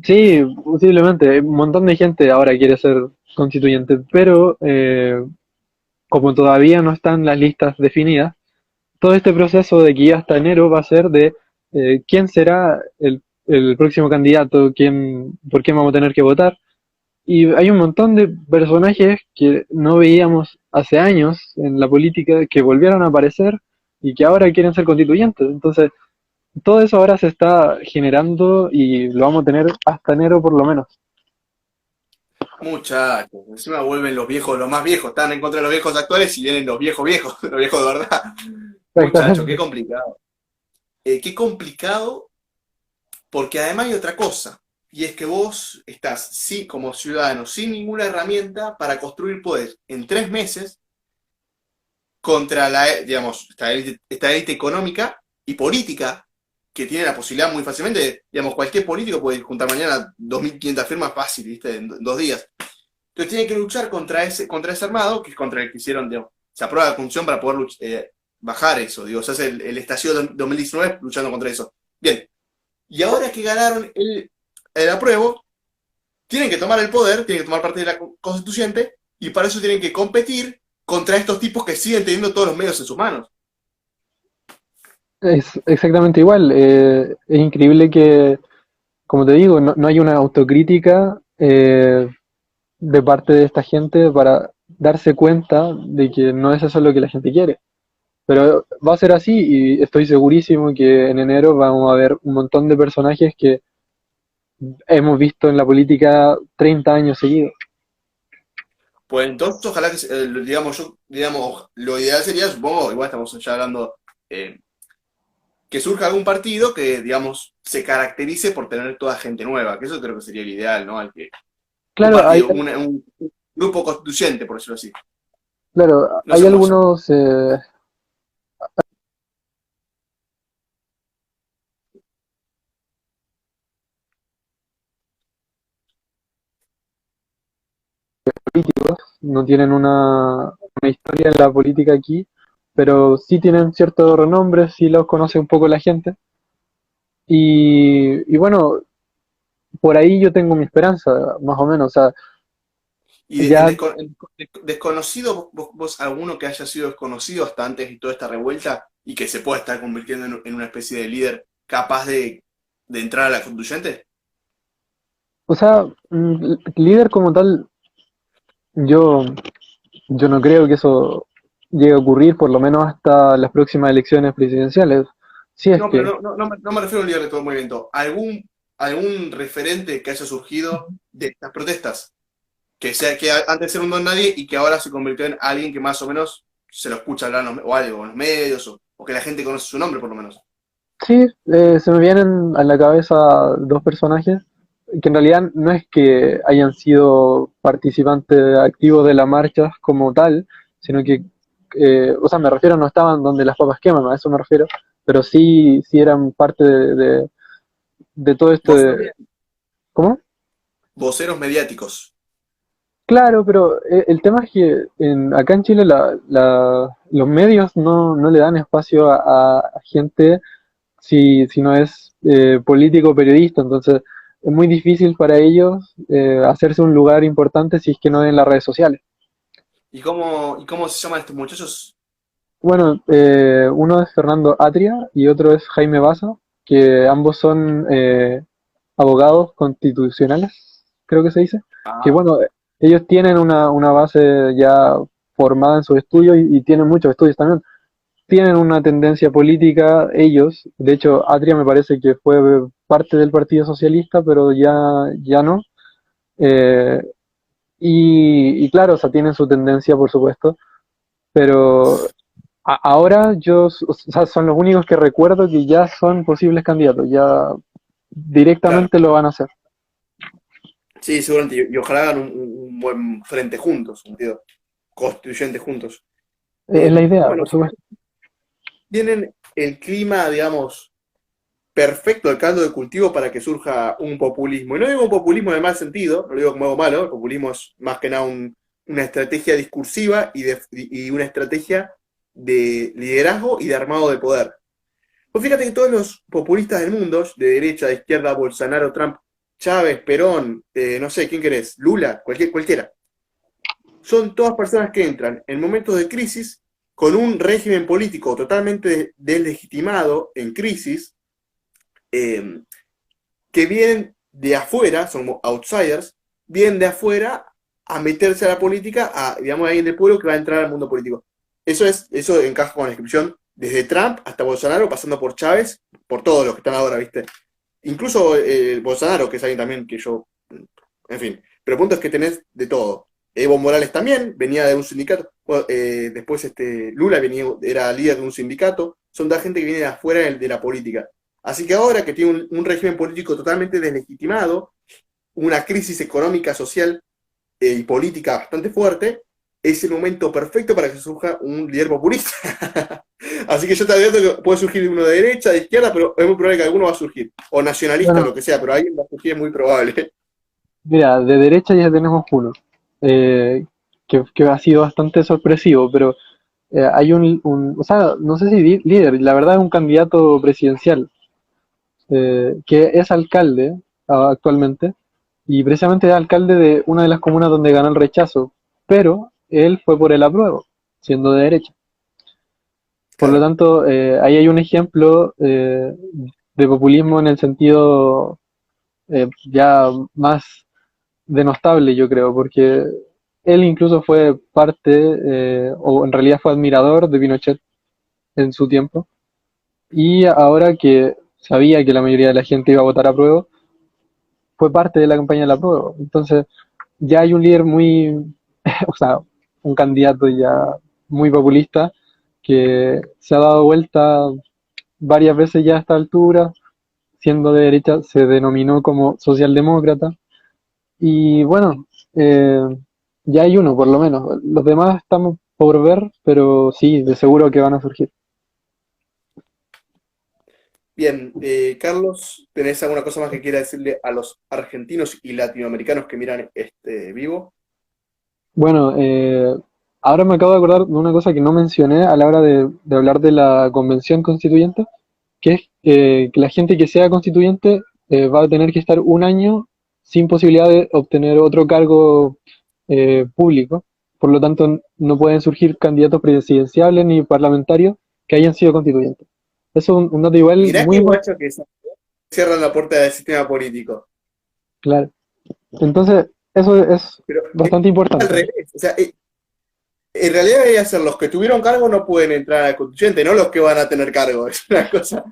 sí, posiblemente, un montón de gente ahora quiere ser constituyente, pero como todavía no están las listas definidas, todo este proceso de aquí hasta enero va a ser de quién será el próximo candidato, por quién vamos a tener que votar. Y hay un montón de personajes que no veíamos hace años en la política que volvieron a aparecer y que ahora quieren ser constituyentes. Entonces, todo eso ahora se está generando y lo vamos a tener hasta enero por lo menos. Muchachos, encima vuelven los viejos, los más viejos, están en contra de los viejos actuales y vienen los viejos viejos, los viejos de verdad. Muchachos, qué complicado. Qué complicado, porque además hay otra cosa, y es que vos estás, sí, como ciudadano, sin ninguna herramienta para construir poder en 3 meses contra digamos, esta élite económica y política que tiene la posibilidad muy fácilmente, digamos, cualquier político puede juntar mañana 2.500 firmas fácil, ¿viste? En 2 días. Entonces tiene que luchar contra ese armado, que es contra el que hicieron, digamos, se aprueba la constitución para poder bajar eso, digo, se hace el estallido de 2019 luchando contra eso. Bien, y ahora que ganaron el apruebo, tienen que tomar el poder, tienen que tomar parte de la constituyente, y para eso tienen que competir contra estos tipos que siguen teniendo todos los medios en sus manos. Es exactamente igual. Es increíble que, como te digo, no hay una autocrítica de parte de esta gente para darse cuenta de que no es eso lo que la gente quiere. Pero va a ser así y estoy segurísimo que en enero vamos a ver un montón de personajes que hemos visto en la política 30 años seguidos. Pues entonces, ojalá que, digamos, lo ideal sería, supongo, igual estamos ya hablando, que surja algún partido que, digamos, se caracterice por tener toda gente nueva, que eso creo que sería el ideal, ¿no? Un Claro, partido, un grupo constituyente, por decirlo así. claro, No hay sé cómo se algunos políticos, no tienen una historia en la política aquí, pero sí tienen cierto renombre, sí los conoce un poco la gente. Y bueno, por ahí yo tengo mi esperanza, más o menos. O sea, Y ya, desconocido, vos alguno que haya sido desconocido hasta antes de toda esta revuelta y que se pueda estar convirtiendo en una especie de líder capaz de entrar a la constituyente? o sea, líder como tal, yo, yo no creo que eso llegue a ocurrir, por lo menos hasta las próximas elecciones presidenciales. Si es No, que, pero no me refiero a un líder de todo el movimiento. ¿Algún referente que haya surgido de estas protestas? Que antes era un don nadie y que ahora se convirtió en alguien que más o menos se lo escucha hablar o algo en los medios, o que la gente conoce su nombre por lo menos. sí, se me vienen a la cabeza dos personajes que en realidad no es que hayan sido participantes activos de las marchas como tal, sino que, o sea, me refiero, no estaban donde las papas queman, a eso me refiero, pero sí eran parte de todo esto Voceros, de... ¿Cómo? voceros mediáticos. Claro, pero el tema es que acá en Chile los medios no le dan espacio a gente si no es político o periodista, entonces es muy difícil para ellos hacerse un lugar importante si es que no en las redes sociales. ¿Y cómo se llaman estos muchachos? Bueno, uno es Fernando Atria y otro es Jaime Baza, que ambos son abogados constitucionales, creo que se dice, que Ah, bueno, ellos tienen una base ya formada en sus estudios y tienen muchos estudios también. Tienen una tendencia política ellos, de hecho Atria me parece que fue parte del Partido Socialista, pero ya no. Eh, y claro, o sea, tienen su tendencia, por supuesto, pero ahora o sea, son los únicos que recuerdo que ya son posibles candidatos, ya claro. directamente lo van a hacer. Sí, seguramente. Y ojalá hagan un buen frente juntos, sentido, constituyente juntos. Es la idea, Bueno, por supuesto. tienen el clima, digamos, perfecto el caldo de cultivo para que surja un populismo. Y no digo un populismo en el mal sentido, no lo digo como algo malo, el populismo es más que nada una estrategia discursiva y una estrategia de liderazgo y de armado de poder. Pues fíjate que todos los populistas del mundo, de derecha, de izquierda, Bolsonaro, Trump, Chávez, Perón, no sé, ¿quién querés? Lula, cualquiera. Son todas personas que entran en momentos de crisis con un régimen político totalmente deslegitimado, en crisis, que vienen de afuera, son outsiders, vienen de afuera a meterse a la política, a, digamos, alguien del pueblo que va a entrar al mundo político. Eso encaja con la descripción desde Trump hasta Bolsonaro, pasando por Chávez, por todos los que están ahora, ¿viste? Incluso Bolsonaro, que es alguien también que yo, en fin, pero el punto es que tenés de todo. Evo Morales también venía de un sindicato, después Lula era líder de un sindicato, son toda gente que viene de afuera de la política. Así que ahora que tiene un régimen político totalmente deslegitimado, una crisis económica, social y política bastante fuerte, es el momento perfecto para que surja un líder populista. Así que yo te advierto que puede surgir uno de derecha, de izquierda, pero es muy probable que alguno va a surgir, o nacionalista, Bueno, o lo que sea, pero alguien va a surgir, es muy probable. mira, de derecha ya tenemos uno, que ha sido bastante sorpresivo, pero hay o sea, no sé si líder, la verdad es un candidato presidencial, que es alcalde actualmente, y precisamente es alcalde de una de las comunas donde ganó el rechazo, pero él fue por el apruebo, siendo de derecha. Por lo Claro. tanto, ahí hay un ejemplo de populismo en el sentido ya más denostable, yo creo, porque él incluso fue parte, o en realidad fue admirador de Pinochet en su tiempo, y ahora que sabía que la mayoría de la gente iba a votar a prueba, fue parte de la campaña de la prueba. Entonces, ya hay un líder muy, o sea, un candidato ya muy populista que se ha dado vuelta varias veces ya a esta altura, siendo de derecha, se denominó como socialdemócrata. Y bueno, ya hay uno por lo menos. Los demás estamos por ver, pero sí, de seguro que van a surgir. Bien, Carlos, ¿tenés alguna cosa más que quiera decirle a los argentinos y latinoamericanos que miran este vivo? Bueno, ahora me acabo de acordar de una cosa que no mencioné a la hora de hablar de la convención constituyente, que es que la gente que sea constituyente va a tener que estar un año sin posibilidad de obtener otro cargo público. Por lo tanto, no pueden surgir candidatos presidenciables ni parlamentarios que hayan sido constituyentes. Eso es un dato igual Mirá muy qué importante, guacho que cierran la puerta del sistema político. claro. Entonces, eso es Pero bastante al importante. revés, o sea, en realidad debería ser los que tuvieron cargo no pueden entrar a la constituyente, no los que van a tener cargo. Es una cosa.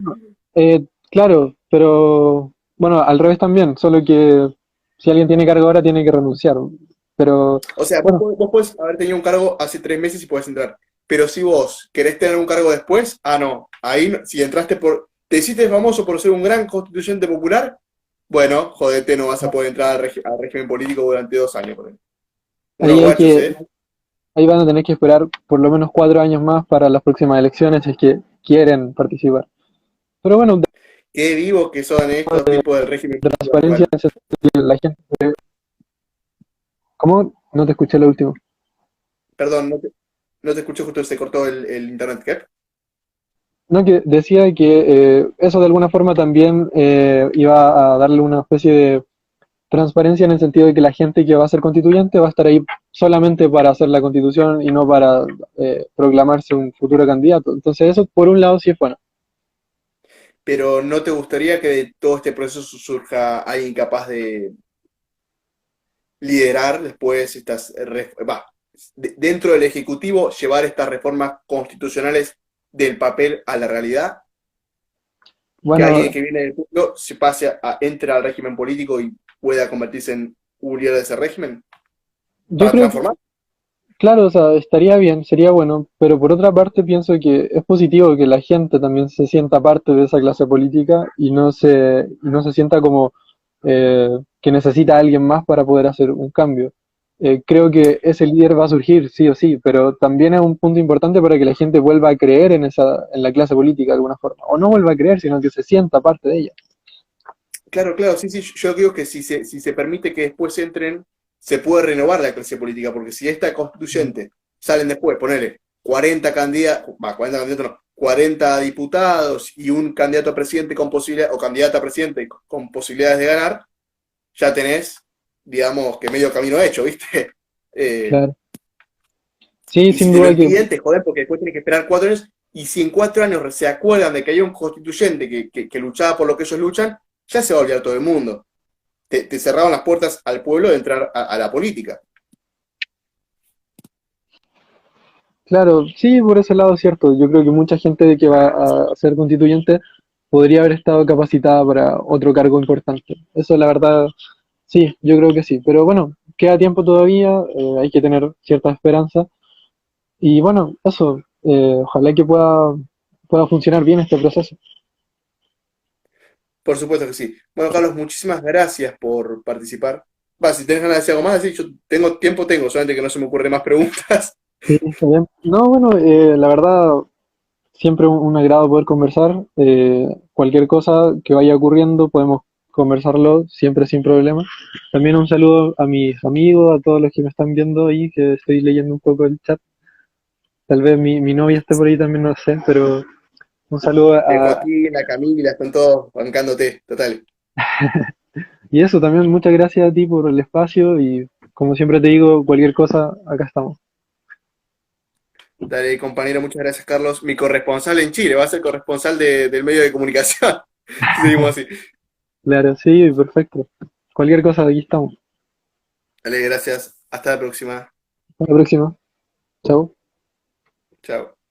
Claro, pero bueno, al revés también, solo que si alguien tiene cargo ahora tiene que renunciar. Pero O sea, bueno, vos podés haber tenido un cargo hace 3 meses y podés entrar. Pero si vos querés tener un cargo después, no. Ahí, si entraste te hiciste famoso por ser un gran constituyente popular, bueno, jodete, no vas a poder entrar al régimen político durante 2 años. Por ejemplo. Unos ahí hay guachos, que, ahí van a tener que esperar por lo menos 4 años más para las próximas elecciones si es que quieren participar. Pero bueno, de Qué vivos que son estos tipos del régimen político transparencia, actual. la gente. ¿Cómo? No te escuché lo último. Perdón, no te escuché, justo se cortó el internet, ¿qué? No, que decía que eso de alguna forma también iba a darle una especie de transparencia en el sentido de que la gente que va a ser constituyente va a estar ahí solamente para hacer la constitución y no para proclamarse un futuro candidato. Entonces eso por un lado sí es bueno. Pero ¿no te gustaría que de todo este proceso surja alguien capaz de liderar después dentro del Ejecutivo, llevar estas reformas constitucionales del papel a la realidad? Que Bueno, alguien que viene del pueblo se entre al régimen político y pueda convertirse en un líder de ese régimen yo para creo que, transformar. claro, o sea, estaría bien, sería bueno, pero por otra parte pienso que es positivo que la gente también se sienta parte de esa clase política y no se sienta como que necesita a alguien más para poder hacer un cambio. creo que ese líder va a surgir sí o sí, pero también es un punto importante para que la gente vuelva a creer en la clase política de alguna forma, o no vuelva a creer, sino que se sienta parte de ella. Claro, claro, sí, sí, yo digo que si se permite que después entren, se puede renovar la clase política, porque si esta constituyente salen después, ponele 40 candidatos, 40 candidatos no, 40 diputados y un candidato a presidente con posibilidad, o candidata a presidente con posibilidades de ganar, ya tenés, digamos, que medio camino hecho, ¿viste? Claro. Sí, Y si sin te lo duda que, impiden, te joden porque después tenés que esperar 4 años. Y si en 4 años se acuerdan de que hay un constituyente que luchaba por lo que ellos luchan, ya se va a olvidar todo el mundo. Te cerraron las puertas al pueblo de entrar a la política. claro, sí, por ese lado es cierto. Yo creo que mucha gente que va a ser constituyente podría haber estado capacitada para otro cargo importante. Eso, la verdad, sí, yo creo que sí. Pero bueno, queda tiempo todavía, hay que tener cierta esperanza. Y bueno, eso, ojalá que pueda funcionar bien este proceso. Por supuesto que sí. Bueno, Carlos, muchísimas gracias por participar. Va, si tenés ganas de decir algo más, decir, yo tengo tiempo, solamente que no se me ocurren más preguntas. Sí, está bien. No, bueno, la verdad, siempre un agrado poder conversar. Cualquier cosa que vaya ocurriendo, podemos conversarlo siempre sin problema. También un saludo a mis amigos, a todos los que me están viendo ahí, que estoy leyendo un poco el chat. Tal vez mi novia esté por ahí también, no sé, pero un saludo El a... Joaquín, la Camila, están todos bancándote, total. Y eso, también muchas gracias a ti por el espacio y como siempre te digo, cualquier cosa, acá estamos. Dale, compañero, muchas gracias, Carlos. Mi corresponsal en Chile, va a ser corresponsal del medio de comunicación. Seguimos así. Claro, sí, perfecto. Cualquier cosa, aquí estamos. Dale, gracias. Hasta la próxima. Hasta la próxima. Chao. Chao.